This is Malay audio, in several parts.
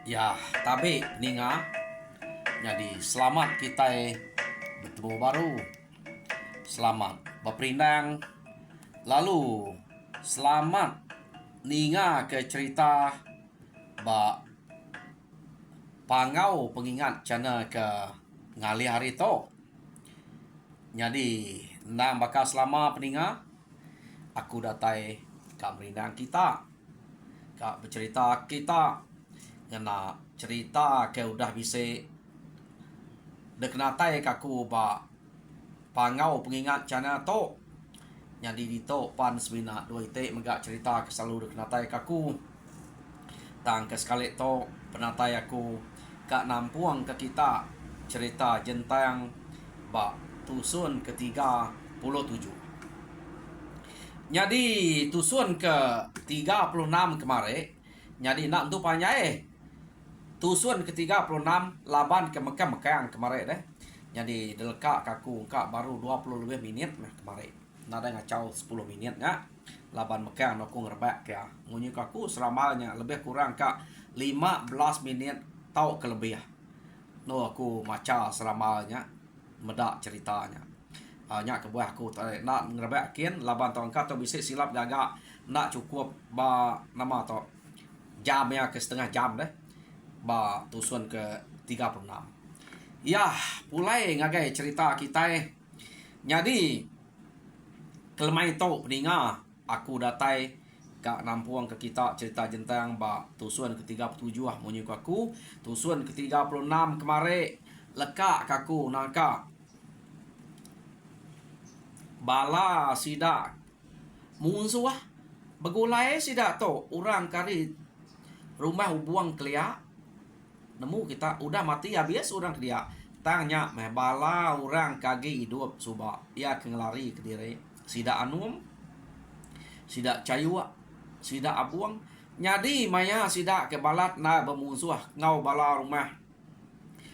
Ya, tapi ninga, jadi selamat kita bertemu baru. Selamat berperindang. Lalu selamat ninga ke cerita ba pangau pengingat cana ke ngali hari to. Jadi nang bakal selama peninga aku datai kak merindang kita. Kak bercerita kita ngena cerita ke udah bisa deknatai kaku ba pangau pengingat cana to. Jadi dito pan semina dua ite megak cerita ke selalu deknatai kaku. Tang ke sekali to penatai aku kak nampuang ke kita cerita jentang ba tusun ke-37. Jadi tusun ke-36 kemarin. Jadi nak tu panjai tusun ke-36 laban ke Mekang kemarin deh. Jadi deleka kaku kak baru 20 lebih minit nah kemarin. Nada ngacau 10 minit nya. Laban Mekang aku ngerebak ya. Ngunyi kaku seramalnya lebih kurang kak 15 menit tau kelebih. No aku maca seramalnya medak ceritanya. Nya kebuah aku nak ngerebakin laban tahun kata bisa silap gagak nak cukup ba nama to jam ya ke setengah jam deh ba tusun ke-36. Ya, mulai ngagai cerita kita Jadi kelemai to peninga aku datai kak nampuang ke kita cerita jentang ba tusun ke-37 munyi aku tusun ke-36 kemare leka kaku nangka bala sida munsuah begulai sida to orang kari rumah buang kelia nemu kita udah mati habis orang dia tanya meh bala orang kagi hidup suba ya kengelari ke diri sida anum sida cayua sida abuang nyadi maya sida ke balat na bemusuh ngau bala rumah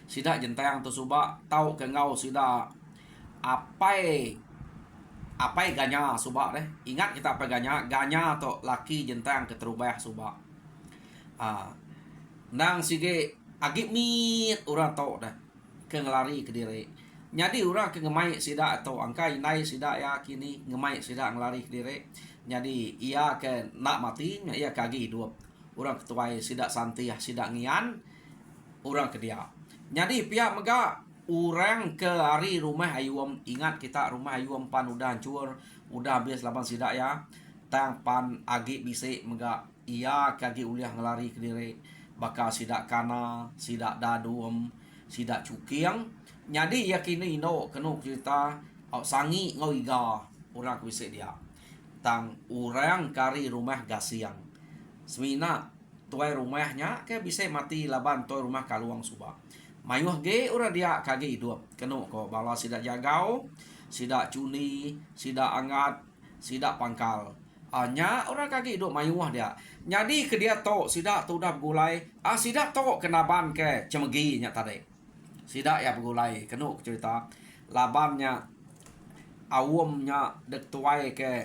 sida jentang tu suba tau ke ngau sida apai ganya suba deh ingat kita apa ganya to laki jentang keterubah suba nang sige agip mit orang to dah ke ngelari ke diri nyadi orang ke ngemai sida atau angka inai sida ya kini ngemai sida ngelari ke diri jadi ia ke nak mati ia kagi hidup orang ketuai sida santi sida ngian orang ke dia jadi pihak mega orang ke hari rumah ayuam ingat kita rumah ayuam pan udah hancur udah habis lapan sida ya tang pan agi bisi mega ia kagi uliah ngelari ke diri bakal sida kana sida dadum sida cukiang jadi yakini ino kenu cerita sangi ngoiga orang kuise dia tang orang kari rumah gasiang semina tuai rumahnya ke bisa mati laban tuai rumah kaluang suba mayuh ge ura dia kage hidup kenu ko bala sida jagau sida cuni sida angat sida pangkal nya orang kage hidup mayuh dia jadi ke dia to sida tu dah gulai sida to kenaban ke cemegi nya tadi sida ya begulai kenu cerita labannya awumnya dek tuai ke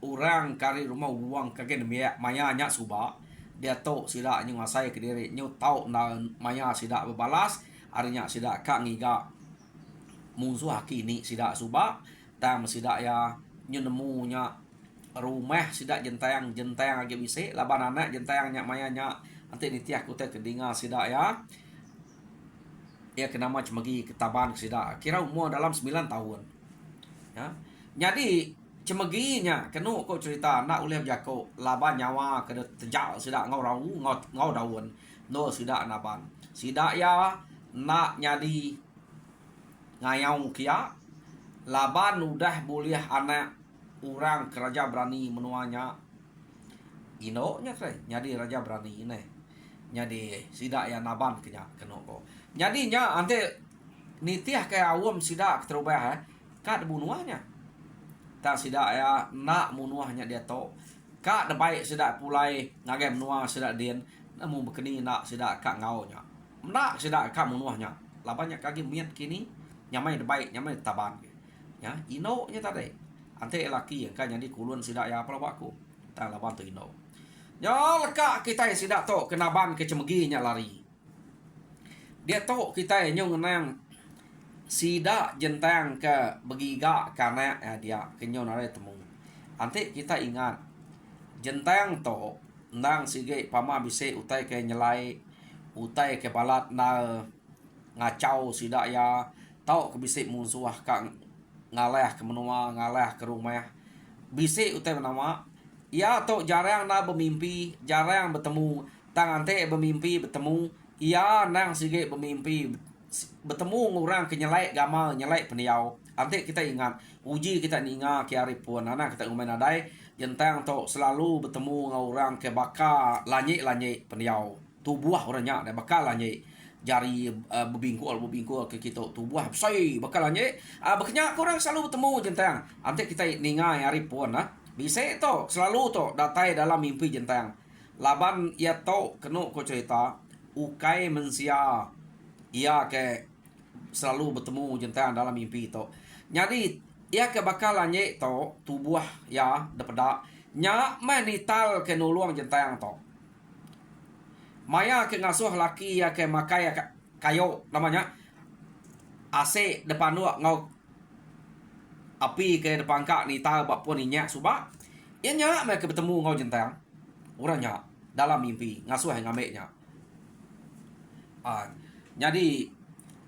orang kari rumah uang kage demia maya nya suba dia to sida nyu ngasai ke diri nyu tau na maya sida bebalas arinya sida kak ngiga musuh kini sida suba tam sida ya nyu nemunya rumah sida jentayang age bise laban anak jentayang nya maya nya nanti nitiah kute kedinga sida ya kenama cemegi ketaban sida kira umur dalam 9 tahun ya jadi cemeginya kenu ko cerita nak ulih jako laban nyawa ke tejak sida ngau rau ngau daun no sida naban sida ya nak nyadi ngayau kia laban udah boleh anak orang keraja berani menuanya ino nya nyadi raja berani ini Jadi sida ya naban kenya keno ko. Jadi nya ante nitiah ke awam sida terubah ka de bunuahnya. Ta sida ya nak munuahnya dia to. Ka de baik sida pulai ngagem nuah sida dien namu bekeni nak sida ka ngau nya. Nak sida ka munuahnya. Labanya kaki miat kini nyamai de baik nyamai taban. Ya, ino nya tadi. Ante laki yang kan jadi kulun sida ya apa baku. Ta laban tu ino. Ya leka kita sida to kenaban ke cemeginya lari. Dia to kita nyong nang sida jentang ke begiga karena dia kenyo nare temu. Ante kita ingat jentang to nang sige pama bise utai ke nyelai utai ke balat na ngacau sida ya tau ke bise musuh kang ngalah ke menua ngalah ke rumah bise utai nama ia to jarang na bermimpi, jarang bertemu. Tangan te bermimpi bertemu. Ia nang sige bermimpi bertemu orang kenyelai gamal nyelai peniau. Ante kita ingat uji kita ingat kiari pun anak kita ngomong nadai jentang to selalu bertemu dengan orang ke baka lanyek peniau. Tubuh orangnya ada baka lanyek jari bebingkul ke kita tubuh besai bakal lanyek bekenya orang selalu bertemu jentang. Ante kita ingat hari pun bisa to selalu to datai dalam mimpi jentang. Laban ia to kenu ko cerita ukai mensia ia ke selalu bertemu jentang dalam mimpi to. Jadi ia ke bakalannya to tubuh ya dapeda nya menital ke nuluang jentang to. Maya ke ngasuh laki ya ke makai kayo namanya AC depan lu ngau api ke depan kak ni ta bak pun inyak subak ia nyak mereka bertemu ngau jentang orangnya dalam mimpi ngasuh yang ngameknya jadi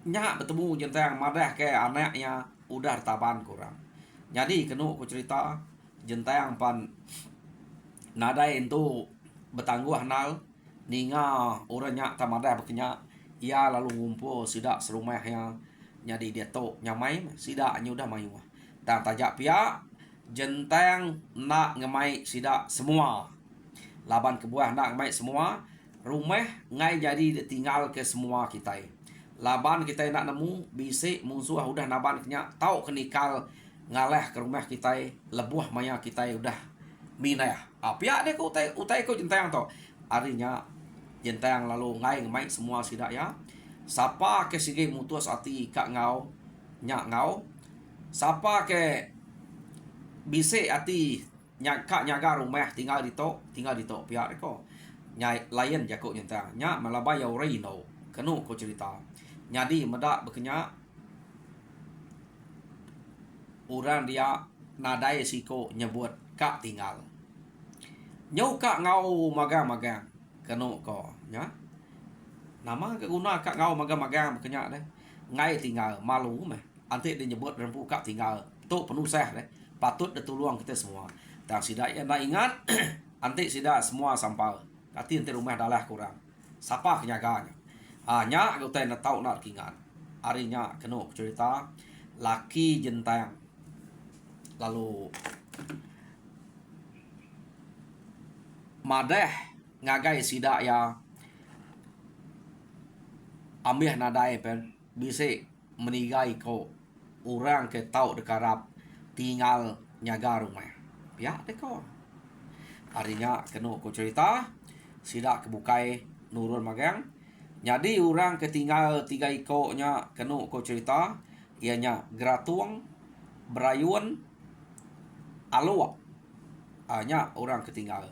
nyak bertemu jentang madah ke anaknya udah taban kurang jadi kenu ku cerita jentang pan nadai itu bertangguh nal ninga orangnya tamadah bekenya ia lalu ngumpul sidak serumahnya jadi dia to nyamai sidaknya udah mayu dan tajak pihak jentang nak ngemai sidak semua laban kebuah nak ngemai semua rumah ngai jadi tinggal ke semua kita laban kita nak nemu bisik musuh udah naban kenya tau kenikal ngalah ke rumah kita lebuh maya kita udah minah pihak dia ko utai ko jentang to arinya jentang lalu ngai ngemai semua sidak ya siapa ke sige mutus ati kak ngau nyak ngau siapa ke bise ati kak nyaga rumah tinggal di to pihak ko nyai layan jako nyentang nya malaba ya rino kenu ko cerita nyadi medak bekenya orang dia nadai siko nyebut kak tinggal nyau kak ngau magang kenu ko nya nama ke guna kak ngau magang bekenya deh ngai tinggal malu mah anti dia nyebut rempu kak tinggal tu penuh seh deh patut ditolong kita semua dan sidak ya nak ingat anti sidak semua sampal kati ente rumah dalah kurang siapa kenyaganya nya aku nak tahu nak kingan arinya kenu cerita laki jentang lalu madeh ngagai sidak ya amih nadai pen bise menigai ko orang ke tau dekarap tinggal nyaga rumah pihak deko arinya kenu ko cerita sidak kebukai nurun magang jadi orang ketinggal tiga nya kenu ko cerita ianya gratuang berayun alua nya orang ketinggal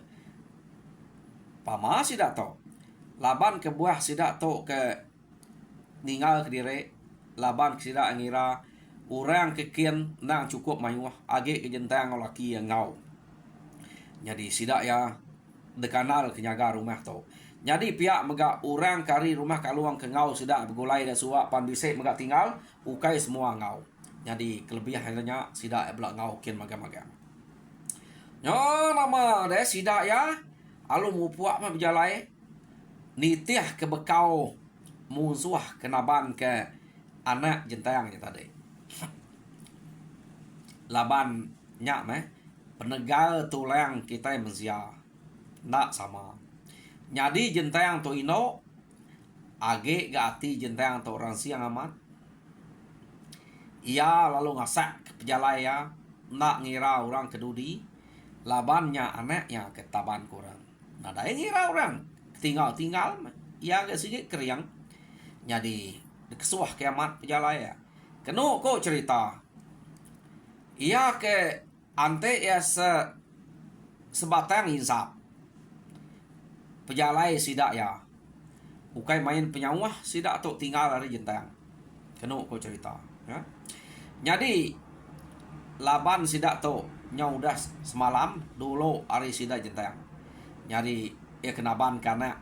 pama sidak to laban ke buah sidak to ke ninggal ke dire laban sidak ngira orang kekian nang cukup mayuh age ke jentang laki yang ngau jadi sidak ya dekanal kenyaga rumah to jadi pihak mega orang kari rumah kaluang ke ngau sidak bergulai dan suak pan bisik mega tinggal ukai semua ngau jadi kelebihannya sidak belak ngau kian magang nyo nama deh sidak ya alu mupuak mah berjalai nitiah ke bekau musuh kenaban ke anak jentayangnya tadi laban nyak meh penegal tulang kita manusia nak sama Jadi jentang to ino age ga ati jentang to orang siang amat. Ia lalu ngasak ke pejalaya nak ngira orang kedudi labannya anaknya ke taban kurang. Nah dah ngira orang tinggal ia agak sedikit keriang. Jadi kesuah kiamat pejalaya. Kenu ko cerita. Ia ke ante ya sebatang insap. Pejalai sidak ya. Bukai main penyawah sidak tu tinggal dari jentang. Kenu ko cerita. Ya. Jadi laban sidak tu nyau dah semalam dulu hari sidak jentang. Jadi ya kenaban karena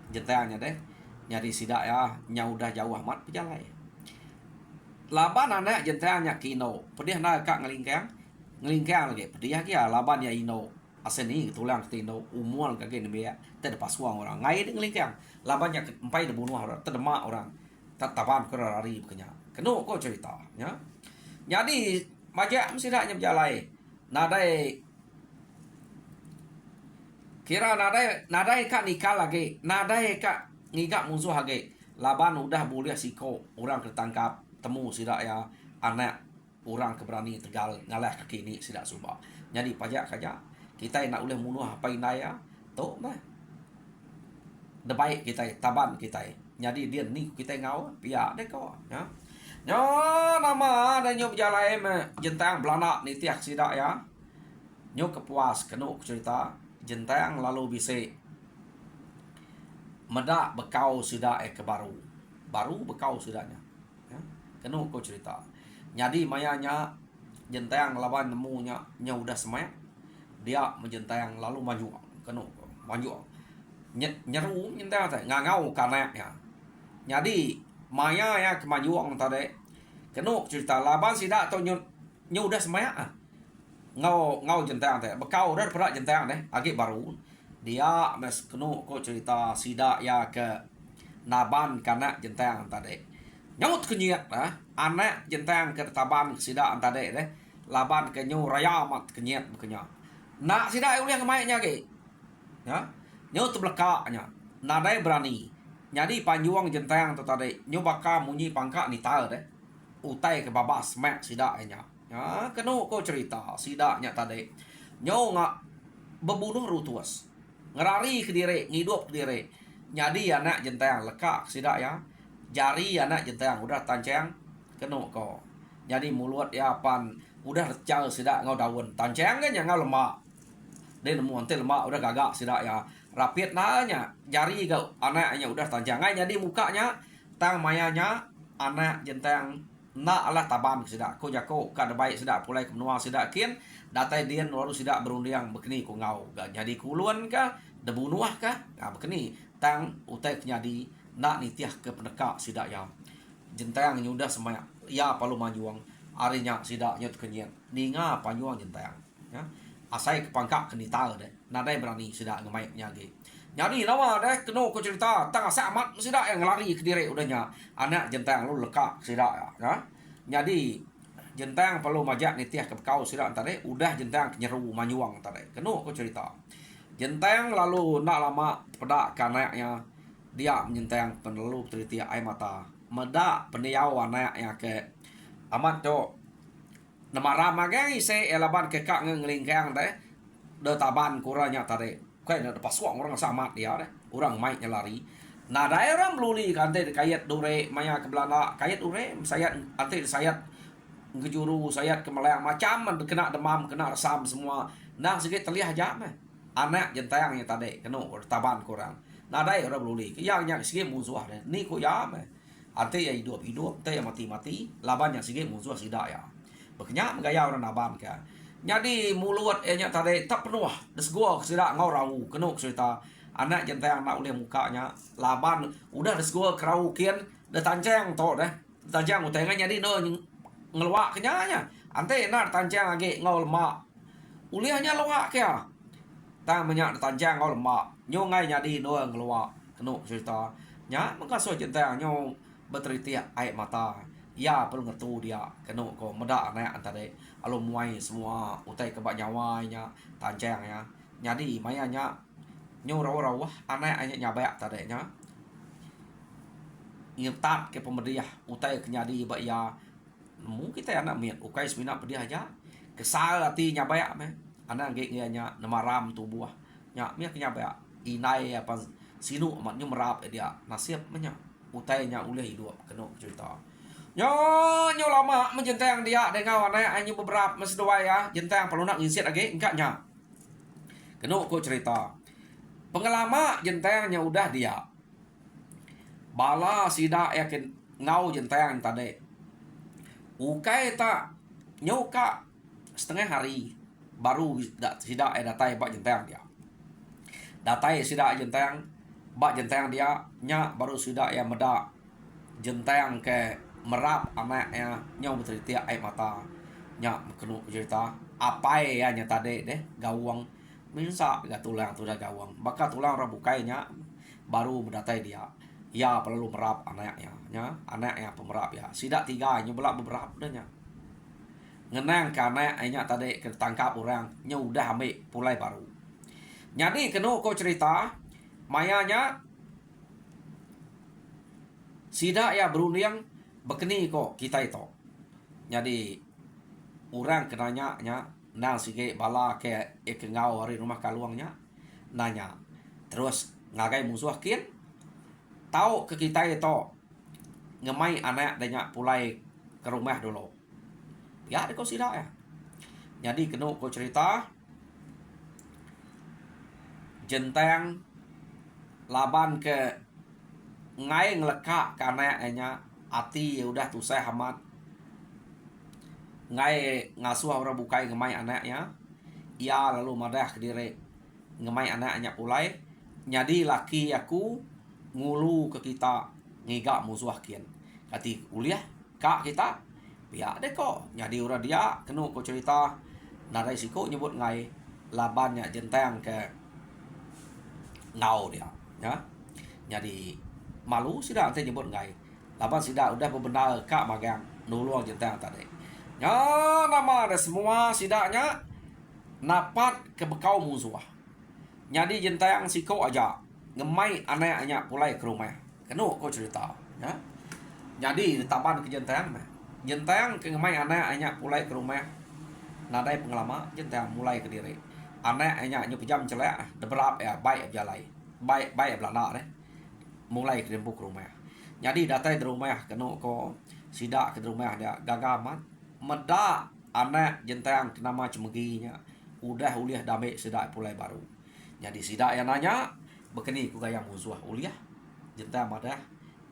jentangnya deh. Jadi sidak ya nyau dah jauh amat pejalai. Laban anak jentangnya kino. Pedih nak kak ngelingkang lagi. Pedih ya laban ya ino. Aseni tulang tino umual kage nebea tada pasuang orang ngai ngelingkang. Labannya empai dibunuh orang, terdemak orang. Tatapan kerari bekenya. Kenu ko cerita ya. Jadi majak sidaknya berjalai. Nadai kira nadai kak nikah lagi. Nadai kak ngigak musuh lagi. Laban udah boleh siko orang ketangkap temu sidak ya anak orang keberani tegal ngalah kaki ni sidak subah. Jadi pajak kaja kita nak boleh munuh apa indaya tu mah. Debaik kita taban kita. Jadi dia ni kita ngau pia deh kau ya. Nyo nama ada nyo berjalai jentang belanak ni tiak sidak ya. Nyo kepuas kenu cerita jentang lalu bisa medak bekau sidak ke baru bekau sidaknya ya. Kenu ko cerita. Jadi mayanya jentang lawan nemunya nya udah semak dia menjentang lalu maju kenu maju nyeru jentang teh ngangau karena ya. Jadi maya ya kemajuan tadi kenu cerita laban sidak atau nyu udah semak ngau jentang teh bekau udah pernah jentang teh agak baru dia mes kenu ko cerita sidak ya ke naban karena jentang tadi nyut kenyat anak jentang ke taban sidak tadi deh laban ke nyu raya amat kenyat bekenya nak sidak uliang kemaiknya ke ya nyut belakanya nadai berani. Jadi panjuang jentang tu tadi nyu baka munyi pangka ni tahu deh utai ke babas mak sidaknya ya kenu ko cerita sidaknya tadi nyu ngak bebunuh rutuas ngerari ke diri ngidup ke diri. Jadi anak jentang lekak sidak ya jari anak jentang udah tancang kenu ko. Jadi mulut ya pan udah recang sidak ngau daun tancang kan yang ngau lemak dia nemu ante lemak udah gagak sidak ya rapit nanya jari kau anaknya udah tanjangan. Jadi mukanya tang mayanya anak jentang nak alah taban sidak ko jako kada baik sidak pulai kemenua sidak kin datai dia lalu sidak berundiang bekeni ko ngau jadi kuluan ka debunuah ka bekeni tang utai nyadi nak nitiah ke penekak sidak ya jentang nyudah semaya ya palu majuang arinya sidak nyut kenyet ninga panjuang jentang ya asai ke pangkak kenita deh nadai berani sidak ngemaiknya ge. Jadi nama deh keno ko cerita tang asa amat sidak yang lari ke diri udahnya anak jentang lu lekak sidak ya. Jadi jentang perlu majak nitiah ke kau sidak tadi udah jentang nyeru manyuang tadi keno ko cerita jentang lalu nak lama pedak kanaknya dia menyentang penelu teriti air mata medak pendiau anaknya ke amat to nama ramagai se elaban ke kak ngelingkang teh de taban kuranya tadi kai na pasuang orang sama dia deh orang maiknya lari nah daerah meluli kante kayat dure maya ke belanda kayat dure sayat ante sayat ngejuru sayat ke melayang macam kena demam kena resam semua nah sedikit terlihat aja mah anak jentayangnya tadi kena taban kurang nah daerah meluli yang sedikit musuh deh ni ko ya mah ante ya hidup ante ya mati laban yang sedikit musuh sidak ya bekenya gaya orang naban ka. Jadi mulut nya tadi tak penuh desgua sidak ngau rau kenu cerita anak jentang nak ulih mukanya laban udah desgua kerau kian de tancang to deh tancang utengan jadi no ngeluak kenyanya ante nak tancang lagi ngau lemak ulihnya luak kya tang banyak tancang ngau lemak nyongai jadi no ngeluak kenu cerita nya mengkaso jentang nyo beteritia air mata ya perlu ngertu dia kena ko medak anak antara alo muai semua utai kebak nyawanya tancang ya jadi mayanya nyo rawa anak anya nyabayak tadi nya ngetat ke pemediah utai kenyadi ba ya mu kita anak miat ukai semina pediah aja kesal hati nyabayak me anak ge nya nemaram tubuh nya mia kenyabayak inai apa sinu amat nyo merap dia nasib menya utai nya uleh hidup kena cerita nyo nyo lama menjentang dia dengan anak anyu beberapa mesti doa ya jentang perlu nak nginsit lagi enggaknya kena ko cerita pengalaman jentangnya udah dia bala sida yakin ngau jentang tadi ukai tak nyoka setengah hari baru sida datai bak jentang dia datai sida jentang bak jentang dia nya baru sida ya meda jentang ke merap anaknya nyau bercerita air mata nya kena cerita apa ya nya tadi deh gawang minsa gak tulang tu dah gawang bakal tulang rabukainya baru mendatai dia ya perlu merap anaknya anaknya pemerap ya sidak tiga nyebelak beberapa nya ngenang karena anak tadi ketangkap orang nya udah ambil pulai baru jadi kena kau cerita mayanya sidak ya berunding bekeni kok kita itu jadi orang kenanya nya nang sige bala ke ngau hari rumah kaluangnya nanya terus ngagai musuh kin tahu ke kita itu ngemai anak banyak pulai ke rumah dulu ya kau sidak ya jadi kena kau cerita jenteng laban ke ngai ngelekak karena nya ati udah tusai hamat ngai ngasuh orang bukai ngemai anaknya ia lalu madah ke diri ngemai anaknya pulai jadi laki aku ngulu ke kita ngigak musuh kian kati kuliah kak kita pihak deh kok jadi orang dia kena kau cerita narai siko nyebut ngai labannya jenteng ke ngau dia ya jadi malu sudah nanti nyebut ngai laban sudah udah bebenar kak magang nuluang jenteng tadi ya nama ada semua sidaknya napat ke bekau musuh jadi jenteng siko aja ngemai anaknya pulai ke rumah kena kau cerita ya jadi taban ke jenteng ke ngemai anaknya pulai ke rumah nadai pengalaman jenteng mulai ke diri anaknya nyu pejam celak deberap ya baik jalai baik belanda deh mulai ke dempuk rumah jadi datai di rumah kena kau sidak ke rumah dia gagaman meda anak jenteng ke nama cemeginya udah uliah damai sidak pulai baru jadi sidak yang nanya bekeni ku gaya musuh uliah jenteng madah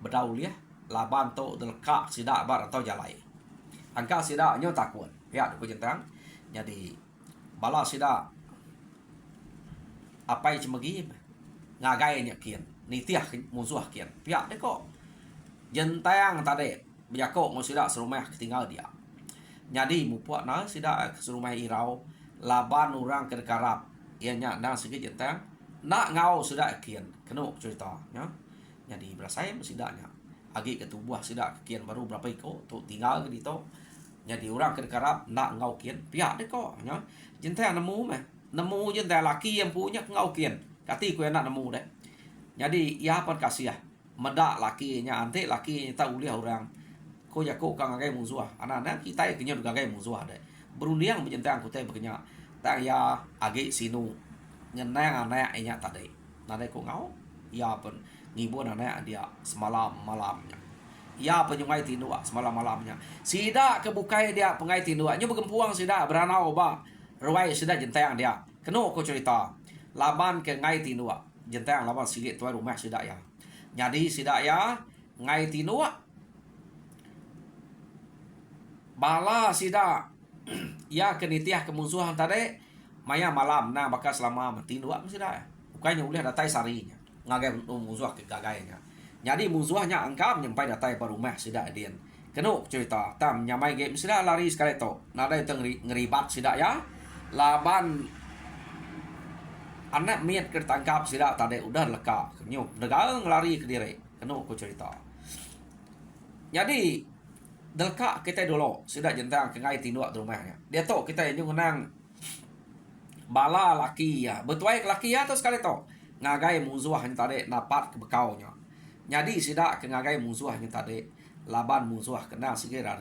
beda uliah laban to delka sidak bar atau jalai angka sidak nyo takut ya ku jenteng jadi bala sidak apa yang cemegi ngagai nya kian nitiah musuh kian pihak deh kok jenteng tadi biako mau sidak serumah ketinggal dia jadi mupuak na sidak serumah irau laban orang kedekarap ianya nang segi jenteng nak ngau sidak kian kena cerita ya jadi berasai sidaknya agi ketubuh sidak kian baru berapa iko tu tinggal ke dito jadi orang kedekarap nak ngau kian pihak deh kok ya jenteng nemu jenteng laki yang punya ngau kian kati ku enak nemu deh jadi ia pun kasih ya medak lakinya ante laki tak uliah orang ko ya ko kang agai musuh anak-anak kita kenya gagai musuh deh berundiang menjentang ku teh bekenya tak ya agi sinu ngenang anak nya tadi nadai ko ngau ia pun ngibun anak dia semalam malamnya ia penyungai tindua semalam malamnya sida kebukai dia pengai tindua nya begempuang sida beranau ba ruai sida jentang dia keno ko cerita laban ke ngai tindua jentang laban sigit tuai rumah sida ya jadi sida ya ngai tindua bala sida ya kenitiah kemusuhan tadi maya malam nah bakal selama tindua sida ya ukainya uliah datai sarinya ngagai musuh ke gagainya jadi musuhnya angkap nyampai datai per rumah sida adian keno cerita tam nyamai game sida lari sekali to nadai teng ngeribat sida ya laban anak miat ketangkap sida tadi udah leka nyu negal ngelari ke diri keno ku cerita jadi delka kita dulu sida jentang ke ngai tindua di rumahnya dia to kita yang ngenang bala laki ya betuai laki ya atau sekali to ngagai musuh yang tadi dapat ke bekaunya. Jadi sidak ke ngagai musuh yang tadi laban musuh kena segera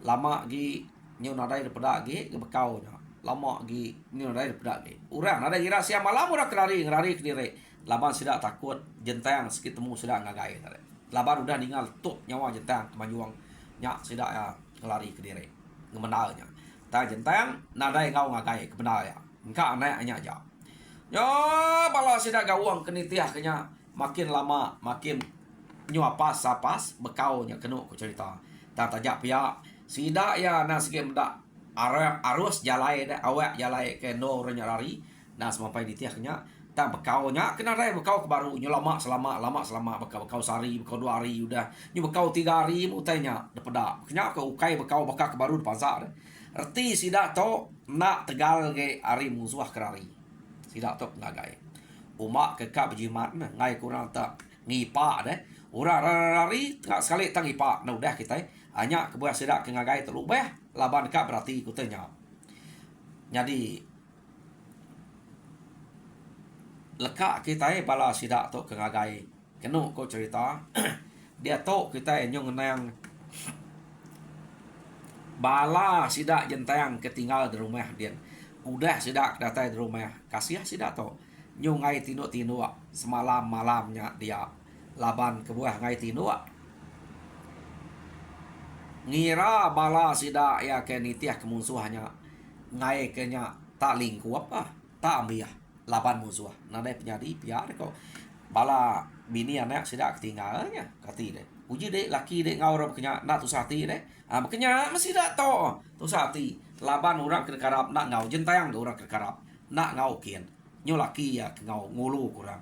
lama gi nyu nadai daripada gi ke bekaunya. Lama gi nyu nadai daripada gi. Urang ada kira siang malam udah ngerari ke diri. Laban sidak takut jentang sikit temu sidak ngagai tadi. Laban udah ninggal tuk nyawa jentang kemajuang nyak sidak ya ngelari ke diri. Ngemenalnya. Ta jentang nadai ngau ngagai kebenar ya. Engka anak anya aja. Yo bala sidak gawang kenitiah kenya makin lama makin nyuapas sapas bekaunya kenu ku cerita. Tak tajak pihak sidak ya nas game dak arus jalai dah awak jalai ke no renya lari nas sampai ditiah kenya tak bekaunya kena rai bekau ke baru nyu lama selama bekau sehari bekau 2 hari udah nyu bekau 3 hari mutainya depeda kenya ke ukai bekau bakal ke baru depan sa erti sidak to nak tegal ke hari musuh kerari sidak tok ngagai umak kekak berjimat ngai kurang tak ngipa deh ura rari tengah sekali tang ngipa nah udah kita hanya kebuah sidak ke ngagai terubah laban kak berarti ikutnya jadi lekak kita bala sidak tok ke ngagai kenu ko cerita dia tok kita nyong nang bala sidak jentang ketinggal di rumah dia udah sidak datang di rumah kasih sidak to nyungai tino semalam malamnya dia laban kebuah ngai tino ngira bala sidak ya ke nitiah kemusuhannya ngai kenya tak lingku apa tak ambil laban musuh nadai penyadi pihak kok bala bini anak sidak ketinggalnya kati deh uji deh laki deh ngau kenya nak tu sati deh makanya masih dak to tu sati laban orang kerkarap nak ngau jentayang orang kerkarap nak ngau kian nyo laki ya ngau ngulu kurang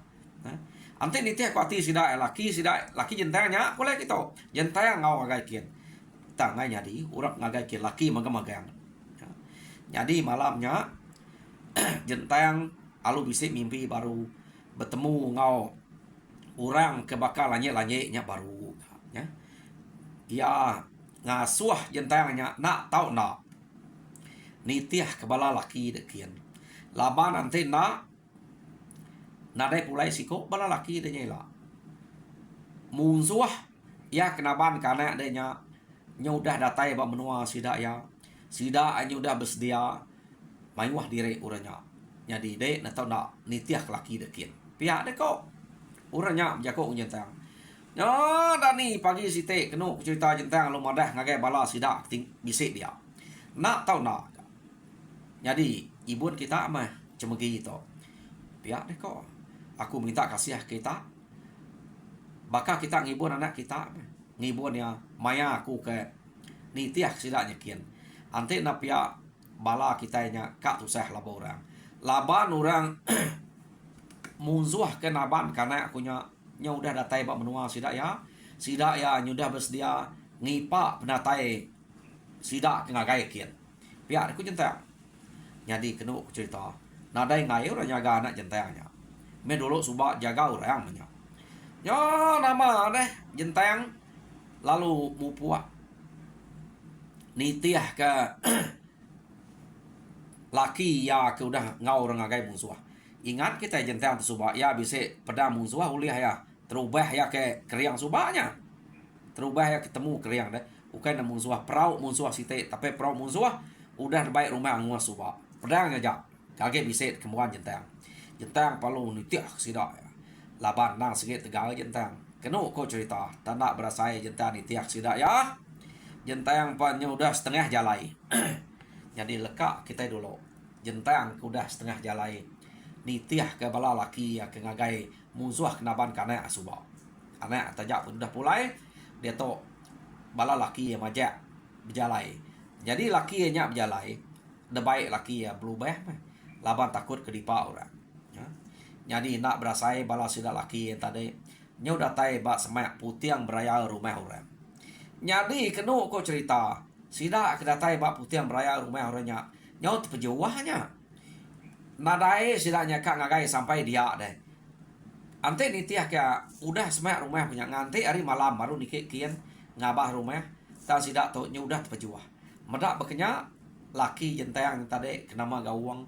ante ni teh kuati sida laki jentayangnya boleh kita jentayang ngau ngagai kian tak ngai jadi orang ngagai kian laki magang jadi malamnya jentayang alu bisik mimpi baru bertemu ngau orang kebakal lanye-lanye baru ya ngasuh jentayangnya nak tahu nak nitiah kebala laki dekian laban nanti nak nadai pulai siko bala laki de nyela munsuah ya kenaban kana adanya nyudah datai ba menua sida ya sida nyudah bersedia mayuah dire uranya jadi de na tahu nak nitiah laki dekian pihak de kok uranya jako jentang yo dani pagi site kenu cerita jentang lu madah ngagai bala sida bisik dia nak tahu nak jadi ibu kita mah cemegi itu pihak deh kok aku minta kasih kita bakal kita ngibur anak kita ngiburnya maya aku ke nitiah sidaknya kian ante na pihak bala kitanya kak tusah laban orang munzuah ke naban karena akunya udah datai bak menua sidak ya nyudah bersedia ngipa penatai sidak ngagai kian pihak aku jentang jadi kena cerita nadai ngai orang jaga anak jentayangnya me dulu subak jaga orang banyak ya nama deh jentayang lalu mupuak nitiah ke laki ya ke udah ngau orang ngagai musuh ingat kita jentayang subak ya bisa pada musuh uliah ya terubah ya ke keriang subaknya terubah ya ketemu keriang deh bukan musuh perahu musuh site tapi perahu musuh udah baik rumah ngua subak pedang aja kaget bisa kemuan jentang palu nitiah sidak laban nang sikit tegal jentang kenu ko cerita tanda berasa jentang nitiah sidak ya jentang pannya udah setengah jalai jadi lekak kita dulu jentang udah setengah jalai nitiah ke bala laki ya ke ngagai musuh kenaban kana asuba anak tajak pun udah pulai dia to bala laki ya majak berjalai jadi laki nya berjalai de baik laki ya berubah laban takut kedipa orang ya. Jadi nak berasai bala sida laki yang tadi nya udah tai bak semak putih yang beraya rumah orang jadi kenu ko cerita sida kedatai bak putih yang beraya rumah orangnya nya pejuahnya nadai sidanya kak ngagai sampai dia deh ante nitiah ka udah semak rumah punya nganti hari malam baru dikian ngabah rumah tak sida to nya udah pejuah medak bekenya laki jentayang tadi kenama gawang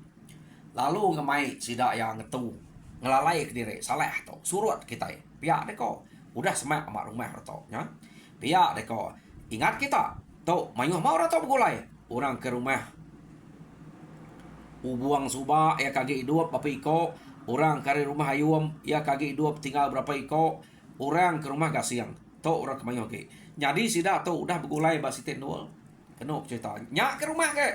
lalu ngemai sidak yang ngetu ngelalai ke diri salah to surut kita pihak deko udah semak amat rumah to nya pihak deko ingat kita to mayuh mau to begulai orang ke rumah ubuang suba ya kaki hidup berapa iko orang kari rumah ayum ya kaki hidup tinggal berapa iko orang ke rumah kasiang to orang kemayuh ke jadi sida to udah begulai bak sitin dua kenok cerita nyak ke rumah ke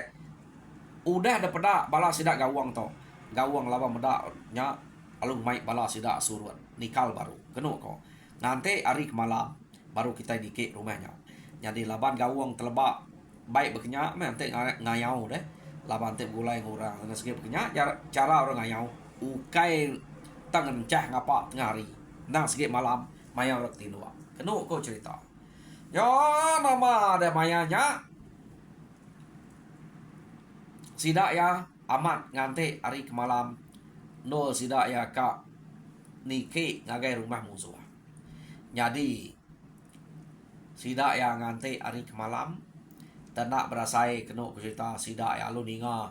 udah ada pedak bala sida gawang to gawang laba medak nya alung mai bala sida surut nikal baru kenok ko nanti hari malam baru kita dikit rumahnya jadi laban gawang telebak baik berkenyak nanti ngayau deh laban tip gulai ngurang dengan segi berkenyak cara orang ngayau ukai tangan cah ngapa tengah hari nang segi malam maya orang tinua kenok ko cerita yo nama ada mayanya sidak ya amat ngante hari kemalam no sidak ya kak niki ngagai rumah musuh jadi sidak ya ngante hari kemalam tak berasai kena cerita sidak ya lu ninga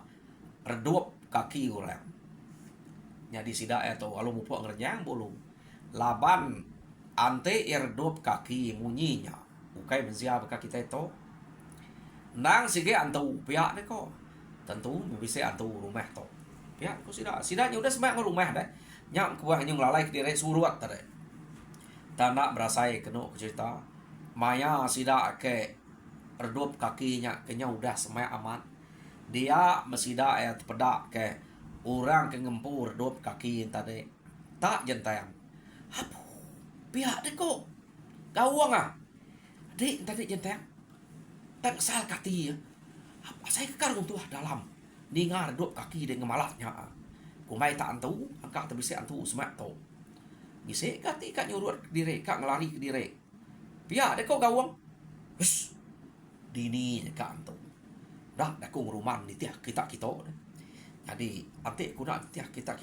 redup kaki orang jadi sidak ya tu alu mupuk ngerjang bulu laban ante ya redup kaki munyinya bukai benzia beka kita itu nang sige antu pihak ni ko tentu bisa antu rumah to pihak ko sidaknya udah semak rumah deh nyak kuah nyung lalai ke diri suruat tadi tak nak berasai kena cerita maya sidak ke redup kakinya kenya udah semai aman dia mesida ya pedak ke orang ke ngempur redup kaki tadi tak jentayang apa pihak deh kok gawang dek tadi jentayang tak sal kaki ya apa saya kekar untuk dalam ningar redup kaki dengan malatnya kumai tak antu angka tak bisa antu semak to bisa kati kat nyuruh diri kak ngelari ke diri pihak deh kok gawang dini ka antu dah ku rumah ni tiah kita jadi ante ku nak tiah kita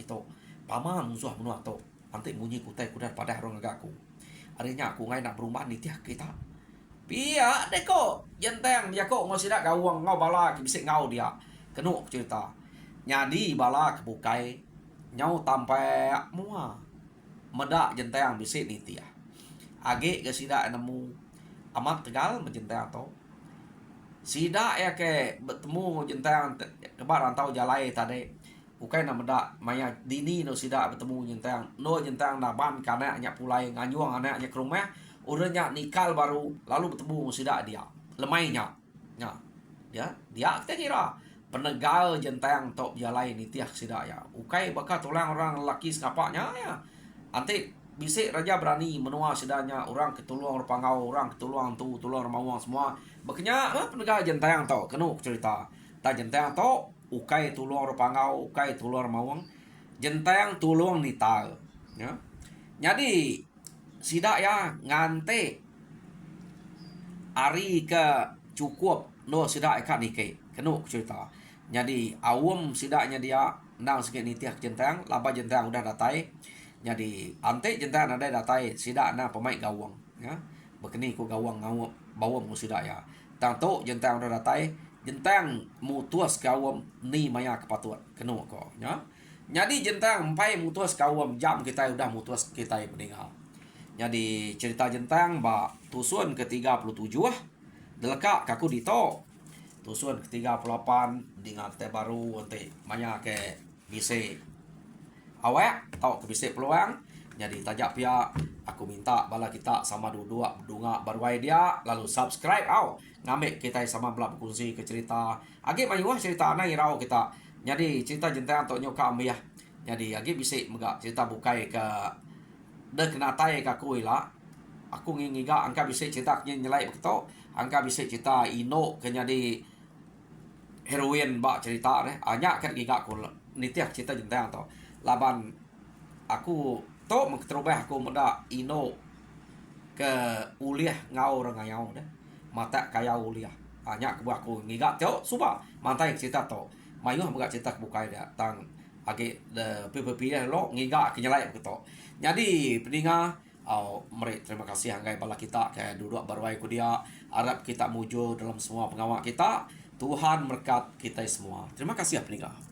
pama musuh menua to ante munyi kutai kuda pada orang agaku arinya aku ngai nak berumah ni tiah kita pia deko jenteng ya kok ngosida gawang ngau bala bisa ngau dia kenu cerita nyadi bala kebukai nyau tampai mua medak jenteng bisa ni tiah age ke sida nemu amat tegal menjenteng to sida ya ke bertemu jentang kebar rantau jalai tadi bukan nama dak maya dini no sida bertemu jentang no jentang na ban kana nya pulai nganyuang anaknya ke rumah urenya nikal baru lalu bertemu sida dia lemainya nya dia kita kira penegal jentang top jalai ni tiak sida ya ukai bakal tulang orang lelaki sekapaknya ya anti bisa raja berani menua sedanya orang ketuluang pangau orang ketuluang tu tuluang mawang semua bekenya penegak jentayang tau kenu cerita tak jentayang tau ukai tuluang pangau ukai tuluang mawang jentayang tuluang nital ya jadi sidak ya ngante ari ke cukup no sidak ikat nike kenu cerita jadi awam sidaknya dia nang sikit nitiak jentayang laba jentayang udah datai jadi ante jentang ada datai sida na pemain gawang ya bekeni ku gawang ngau bawam mu sida ya tang to jentang ada datai jentang mutuas gawam ni maya kepatuan kenu ko ya jadi jentang empai mutuas gawam jam kita udah mutuas kita meninggal jadi cerita jentang ba tusun ke-37 deleka kaku dito tusun ke-38 dengan teh baru ante maya ke bise awak tau kebisik peluang jadi tajak pihak aku minta bala kita sama dua berdunga berwai dia lalu subscribe ngambil kita sama belak berkongsi ke cerita agi mayuah cerita anai rau kita jadi cerita jentang untuk nyoka ambil ya jadi agi bisik megak cerita bukai ke de kena tai ka kuila aku ngingiga angka bisik cerita nyelai begitu angka bisik cerita ino kenya di heroin bak cerita deh banyak kan giga aku nitiak cerita jentang to laban aku to terubah aku muda ino ke uliah ngau orang ngau deh mata kaya uliah banyak kebuah aku ngigat to suba mantai cerita to mayu buka cerita bukai dia tang age de PPP lo ngigat kenyalai begitu jadi peninga meri terima kasih anggai bala kita ke duduk barwai ku dia harap kita muju dalam semua pengawak kita Tuhan berkat kita semua terima kasih ya peninga